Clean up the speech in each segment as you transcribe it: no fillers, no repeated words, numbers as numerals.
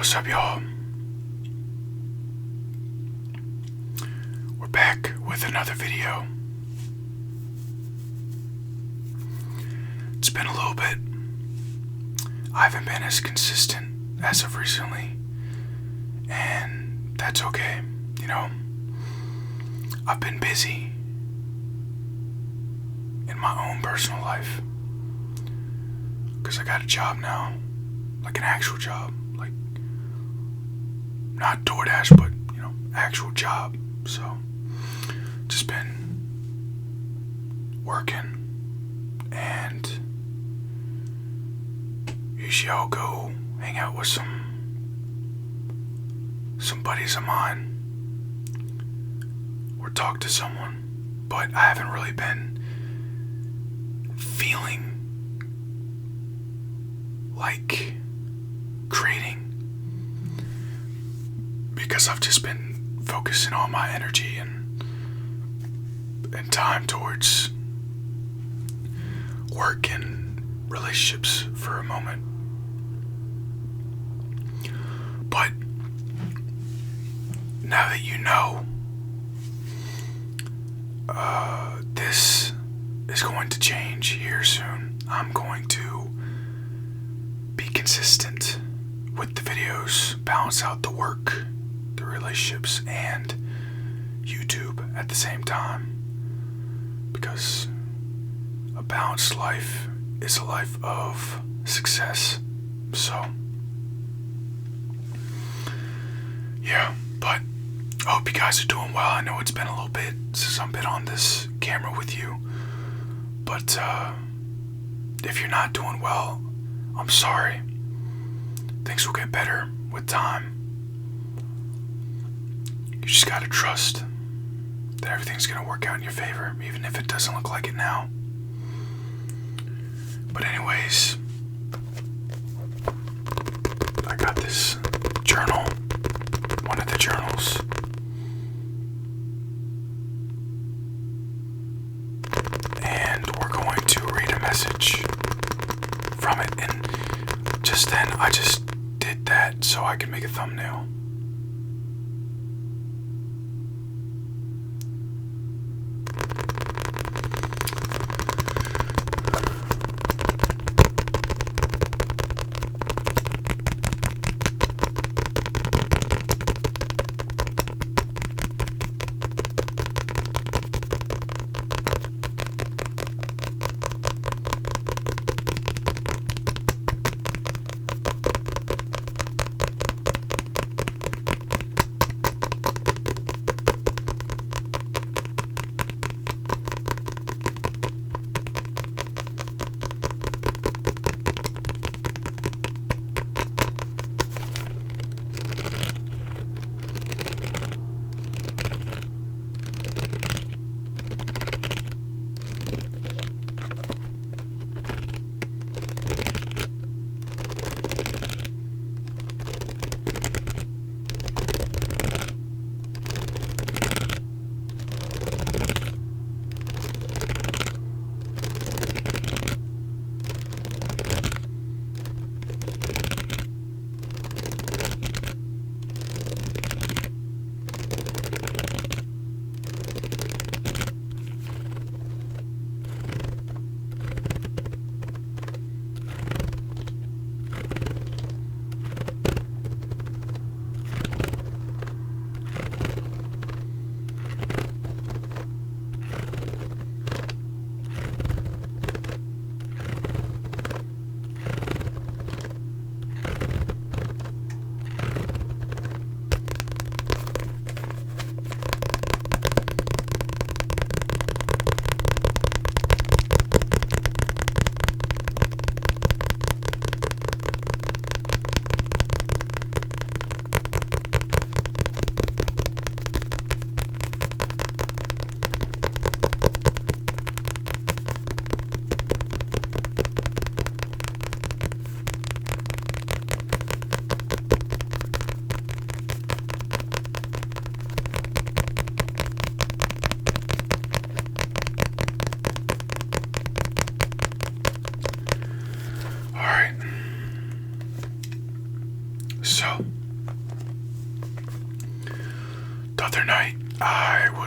What's up, y'all? We're back with another video. It's been a little bit. I haven't been as consistent as of recently, and that's okay. You know, I've been busy in my own personal life because I got a job now, like an actual job, like not DoorDash, but actual job. So just been working, and usually I'll go hang out with some buddies of mine or talk to someone, but I haven't really been feeling like creating because I've just been focusing all my energy and time towards work and relationships for a moment. But now that you know, this is going to change here soon. I'm going to be consistent with the videos, balance out the work, the relationships, and YouTube at the same time. Because a balanced life is a life of success. So, yeah, but I hope you guys are doing well. I know it's been a little bit since I've been on this camera with you, but if you're not doing well, I'm sorry. Things will get better with time. You just gotta trust that everything's gonna work out in your favor, even if it doesn't look like it now. But anyways, I got this journal, one of the journals, and we're going to read a message from it. And just then, I just did that so I could make a thumbnail.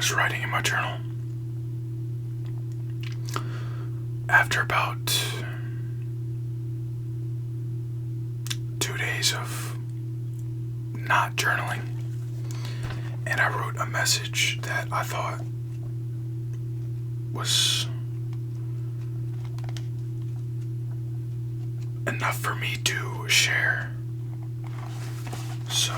was writing in my journal. After about 2 days of not journaling, and I wrote a message that I thought was enough for me to share. So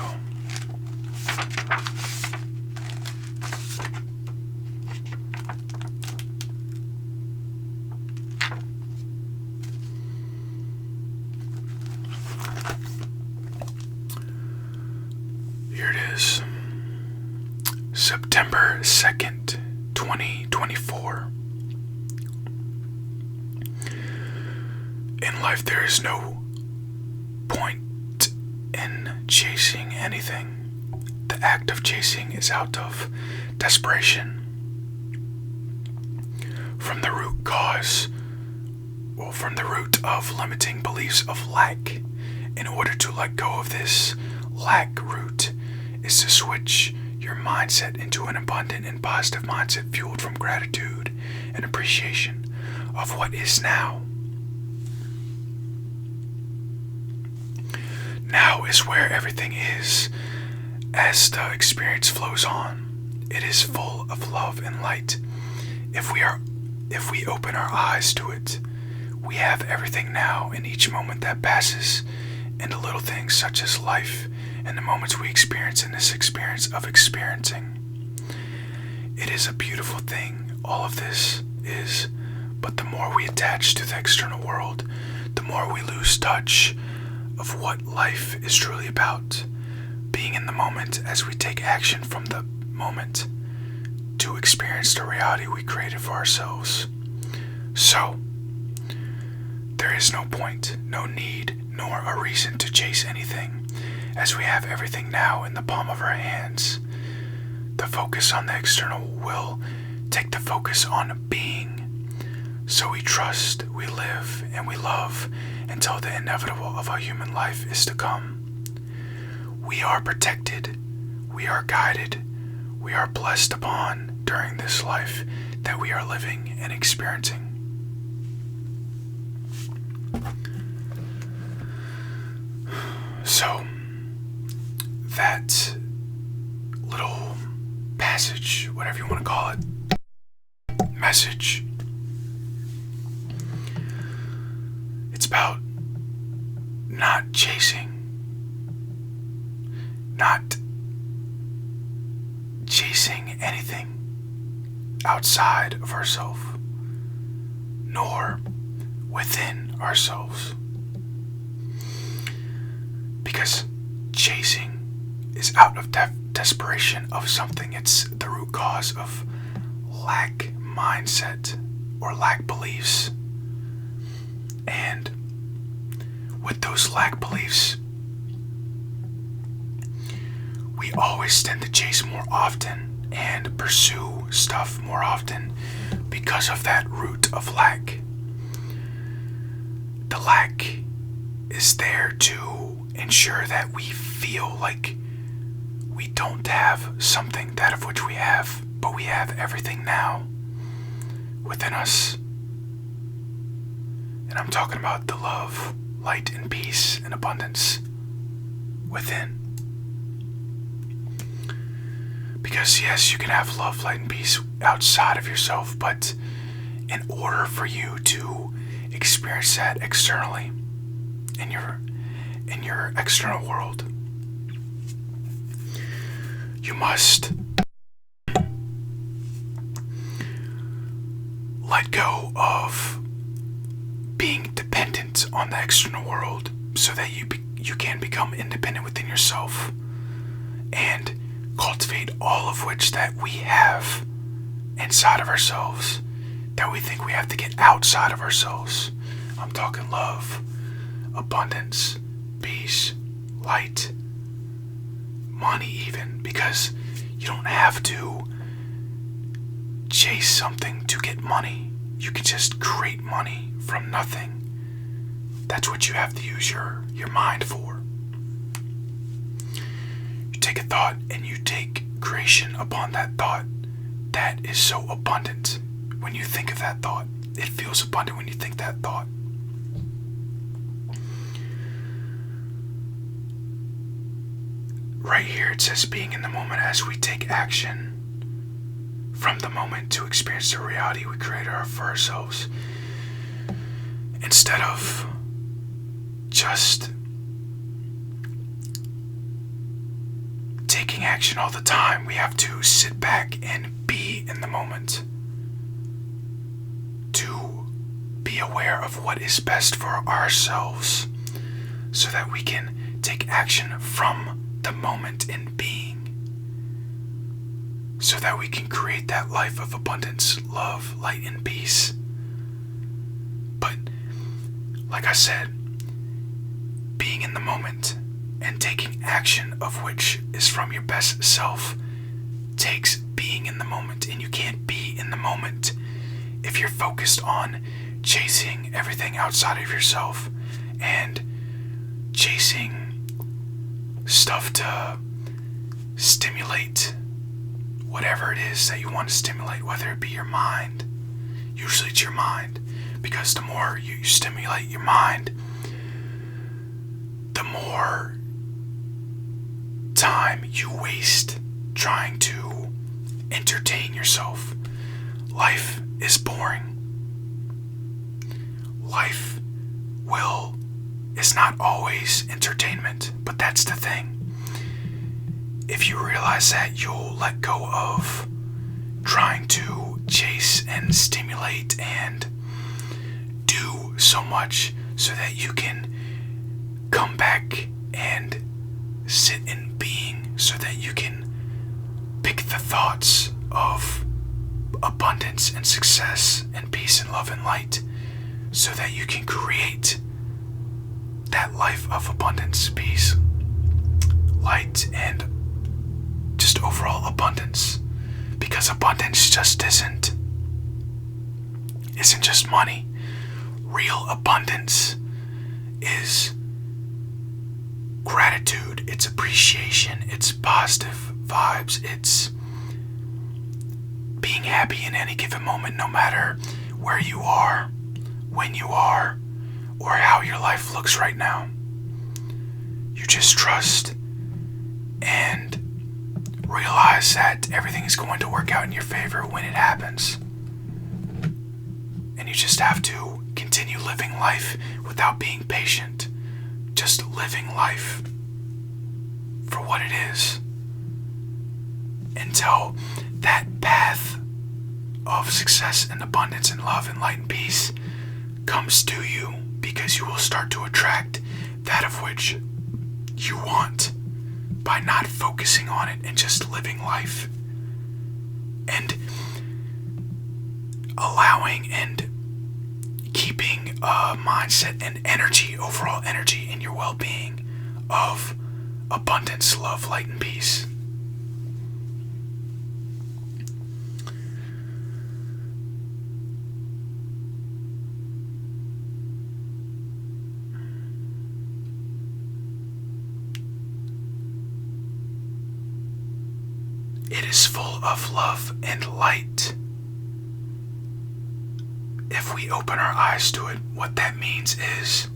here it is. September 2nd, 2024. In life, there is no point in chasing anything. The act of chasing is out of desperation. From the root of limiting beliefs of lack. In order to let go of this lack root is to switch your mindset into an abundant and positive mindset fueled from gratitude and appreciation of what is now. Now is where everything is. As the experience flows on, it is full of love and light. If we open our eyes to it, we have everything now in each moment that passes, and the little things such as life and the moments we experience in this experience of experiencing. It is a beautiful thing, all of this is, but the more we attach to the external world, the more we lose touch of what life is truly about. Being in the moment as we take action from the moment to experience the reality we created for ourselves. So, there is no point, no need, nor a reason to chase anything, as we have everything now in the palm of our hands. The focus on the external will take the focus on being. So we trust, we live, and we love until the inevitable of a human life is to come. We are protected, we are guided, we are blessed upon during this life that we are living and experiencing. So, that little passage, whatever you want to call it, message, it's about not chasing anything outside of ourselves, nor within ourselves. Because chasing is out of desperation of something. It's the root cause of lack mindset or lack beliefs. And with those lack beliefs, we always tend to chase more often and pursue stuff more often because of that root of lack. The lack is there to ensure that we feel like we don't have something that of which we have, but we have everything now within us. And I'm talking about the love, light, and peace and abundance within. Because yes, you can have love, light, and peace outside of yourself, but in order for you to experience that externally in your external world, you must let go of being dependent on the external world so that you can become independent within yourself and cultivate all of which that we have inside of ourselves that we think we have to get outside of ourselves. I'm talking love, abundance, peace, light, money even, because you don't have to chase something to get money. You can just create money from nothing. That's what you have to use your mind for. You take a thought and you take creation upon that thought that is so abundant when you think of that thought. It feels abundant when you think that thought. Right here it says being in the moment as we take action from the moment to experience the reality we create for ourselves. Instead of just taking action all the time, we have to sit back and be in the moment. To be aware of what is best for ourselves so that we can take action from the moment in being, so that we can create that life of abundance, love, light, and peace. But like I said, being in the moment and taking action of which is from your best self takes being in the moment, and you can't be in the moment if you're focused on chasing everything outside of yourself and chasing stuff to stimulate whatever it is that you want to stimulate, whether it be your mind. Usually it's your mind, because the more you stimulate your mind, the more time you waste trying to entertain yourself. Life is boring. Life is not always entertainment, but that's the thing. If you realize that, you'll let go of trying to chase and stimulate and do so much so that you can come back and sit in being, so that you can pick the thoughts of abundance and success and peace and love and light, so that you can create that life of abundance, peace, light, and just overall abundance. Because abundance just isn't just money. Real abundance is gratitude, it's appreciation, it's positive vibes, it's being happy in any given moment, no matter where you are, when you are, or how your life looks right now. You just trust and realize that everything is going to work out in your favor when it happens. And you just have to continue living life without being patient. Just living life for what it is, until that path of success and abundance and love and light and peace comes to you, because you will start to attract that of which you want by not focusing on it and just living life and allowing and keeping a mindset and energy, overall energy in your well-being of abundance, love, light, and peace. It is full of love and light. If we open our eyes to it, what that means is,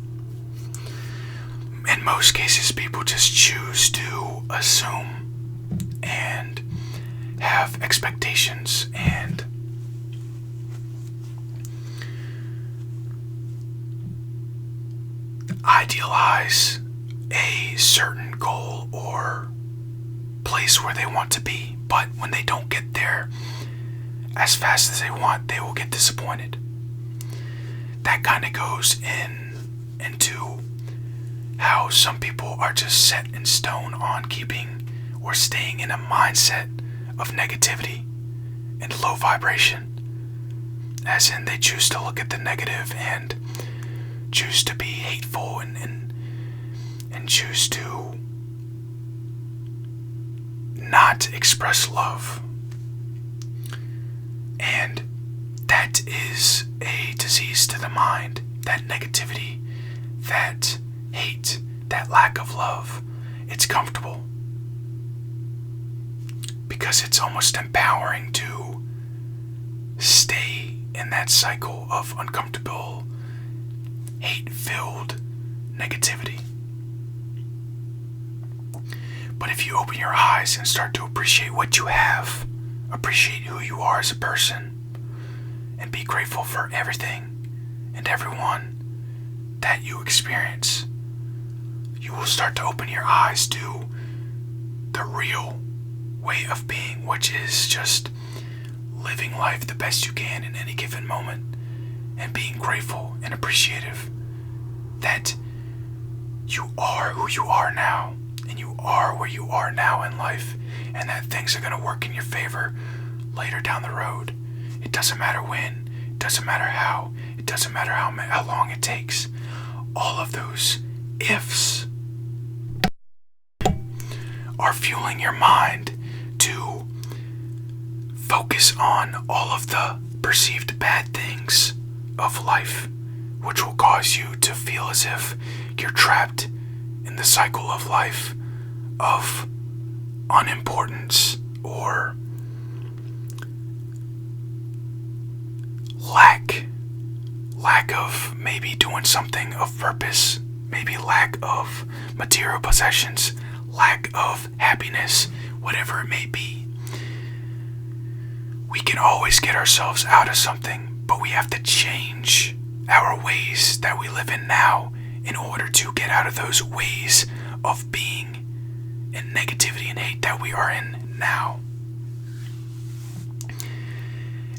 in most cases, people just choose to assume and have expectations and idealize a certain goal or place where they want to be. But when they don't get there as fast as they want, they will get disappointed. That kind of goes into how some people are just set in stone on keeping or staying in a mindset of negativity and low vibration. As in, they choose to look at the negative and choose to be hateful and choose to not express love. And that is a disease to the mind. That negativity, that hate, that lack of love. It's comfortable because it's almost empowering to in that cycle of uncomfortable, hate-filled negativity. But if you open your eyes and start to appreciate what you have, appreciate who you are as a person, and be grateful for everything and everyone that you experience, you will start to open your eyes to the real way of being, which is just living life the best you can in any given moment and being grateful and appreciative that you are who you are now and you are where you are now in life, and that things are going to work in your favor later down the road. It doesn't matter when, it doesn't matter how, it doesn't matter how long it takes. All of those ifs are fueling your mind to focus on all of the perceived bad things of life, which will cause you to feel as if you're trapped in the cycle of life of unimportance or lack of maybe doing something of purpose, maybe lack of material possessions, lack of happiness, whatever it may be. We can always get ourselves out of something, but we have to change our ways that we live in now in order to get out of those ways of being in negativity and hate that we are in now.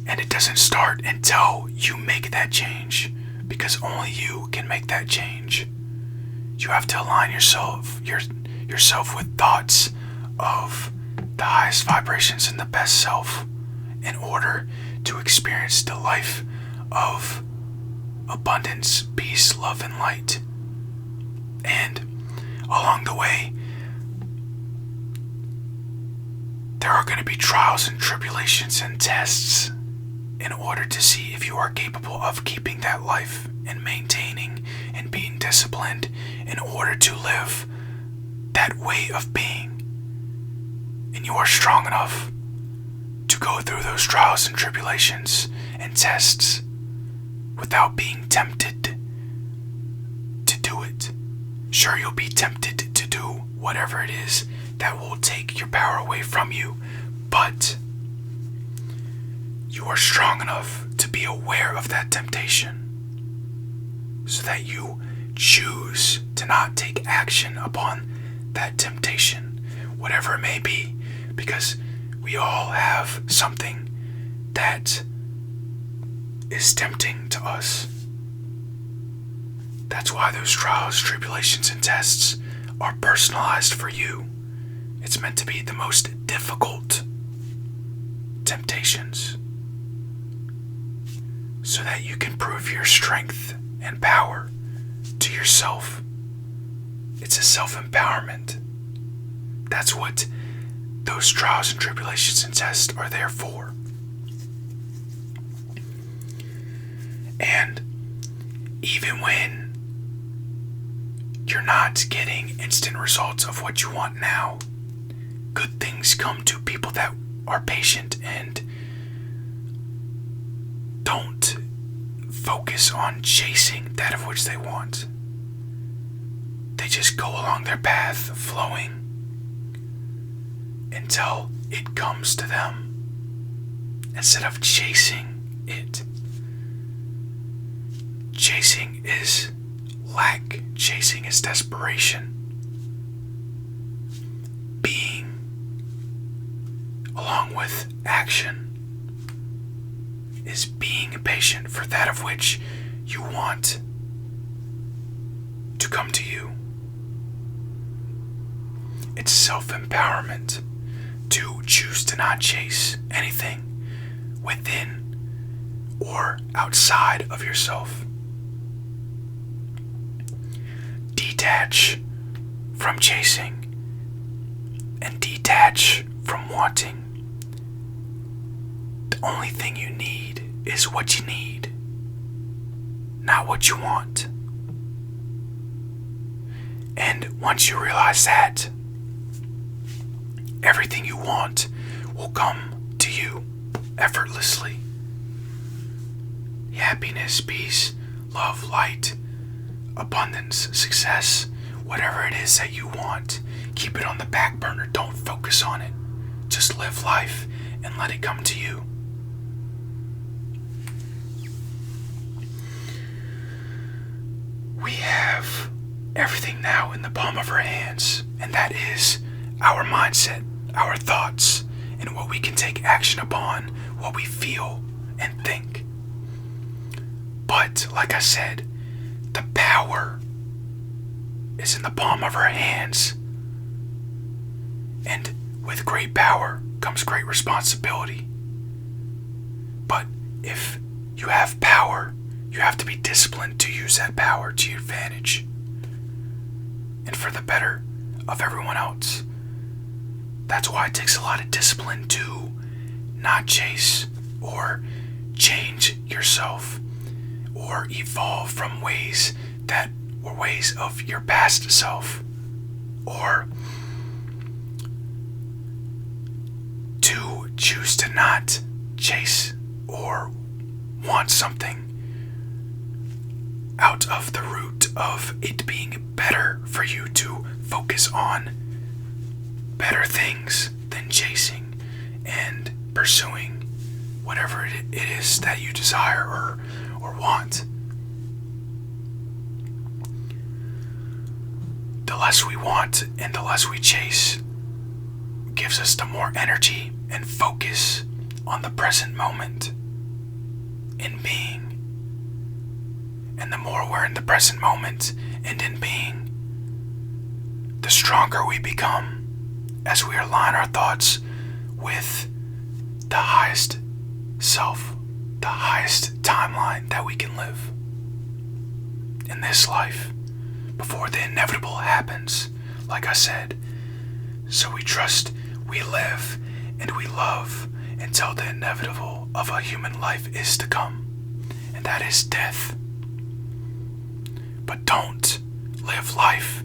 And it doesn't start until you make that change, because only you can make that change. You have to align yourself with thoughts of the highest vibrations and the best self in order to experience the life of abundance, peace, love, and light. And along the way, there are going to be trials and tribulations and tests in order to see if you are capable of keeping that life and maintaining and being disciplined in order to live that way of being. And you are strong enough to go through those trials and tribulations and tests without being tempted to do it. Sure, you'll be tempted to do whatever it is that will take your power away from you, but you are strong enough to be aware of that temptation so that you choose to not take action upon that temptation, whatever it may be, because we all have something that is tempting to us. That's why those trials, tribulations, and tests are personalized for you. It's meant to be the most difficult temptations so that you can prove your strength and power to yourself. It's a self-empowerment. That's what those trials and tribulations and tests are there for. And even when you're not getting instant results of what you want now, good things come to people that are patient and don't focus on chasing that of which they want. They just go along their path, flowing, until it comes to them, instead of chasing it. Chasing is lack. Chasing is desperation. Being, along with action, is being patient for that of which you want to come to you. It's self-empowerment to choose to not chase anything within or outside of yourself. Detach from chasing and detach from wanting. The only thing you need is what you need, not what you want. And once you realize that, everything you want will come to you effortlessly. happiness, peace, love, light, abundance, success, whatever it is that you want, keep it on the back burner. Don't focus on it. Just live life and let it come to you. We have everything now in the palm of our hands, and that is our mindset, our thoughts, and what we can take action upon, what we feel and think. But, like I said, the power is in the palm of our hands. And with great power comes great responsibility. But if you have power, you have to be disciplined to use that power to your advantage and for the better of everyone else. That's why it takes a lot of discipline to not chase or change yourself or evolve from ways that were ways of your past self, or to choose to not chase or want something out of the root of it being better for you to focus on better things than chasing and pursuing whatever it is that you desire or want. The less we want and the less we chase gives us the more energy and focus on the present moment in being. And the more we're in the present moment and in being, the stronger we become as we align our thoughts with the highest self, the highest timeline that we can live in this life before the inevitable happens, like I said. So we trust, we live, and we love until the inevitable of a human life is to come, and that is death. But don't live life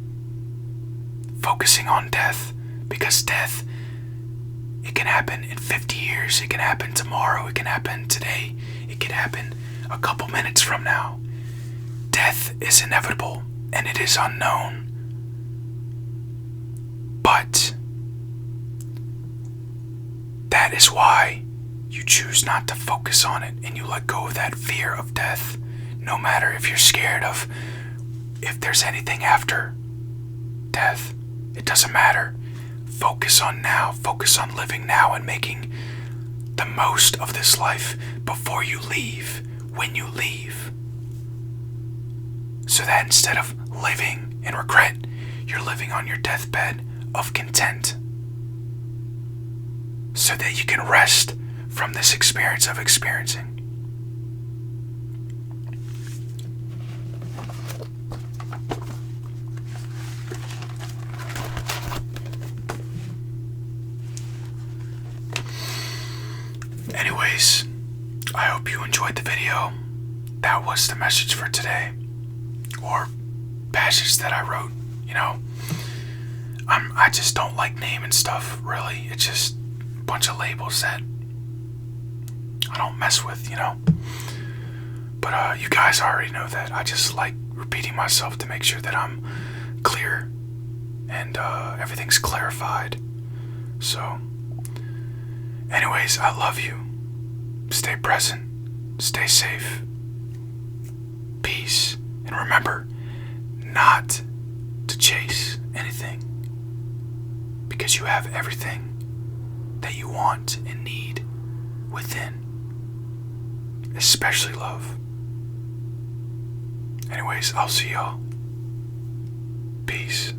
focusing on death, because death, it can happen in 50 years, it can happen tomorrow, it can happen today, it can happen a couple minutes from now. Death is inevitable and it is unknown. But that is why you choose not to focus on it and you let go of that fear of death, no matter if you're scared of if there's anything after death. It doesn't matter. Focus on now. Focus on living now and making the most of this life before you leave, when you leave. So that instead of living in regret, you're living on your deathbed of content. So that you can rest from this experience of experiencing. Anyways, I hope you enjoyed the video. That was the message for today, or passage that I wrote. You know, I just don't like naming stuff, really. It's just a bunch of labels that I don't mess with, you know. But you guys already know that. I just like repeating myself to make sure that I'm clear and everything's clarified. So, anyways, I love you. Stay present. Stay safe. Peace. And remember not to chase anything, because you have everything that you want and need within, especially love. Anyways, I'll see y'all. Peace.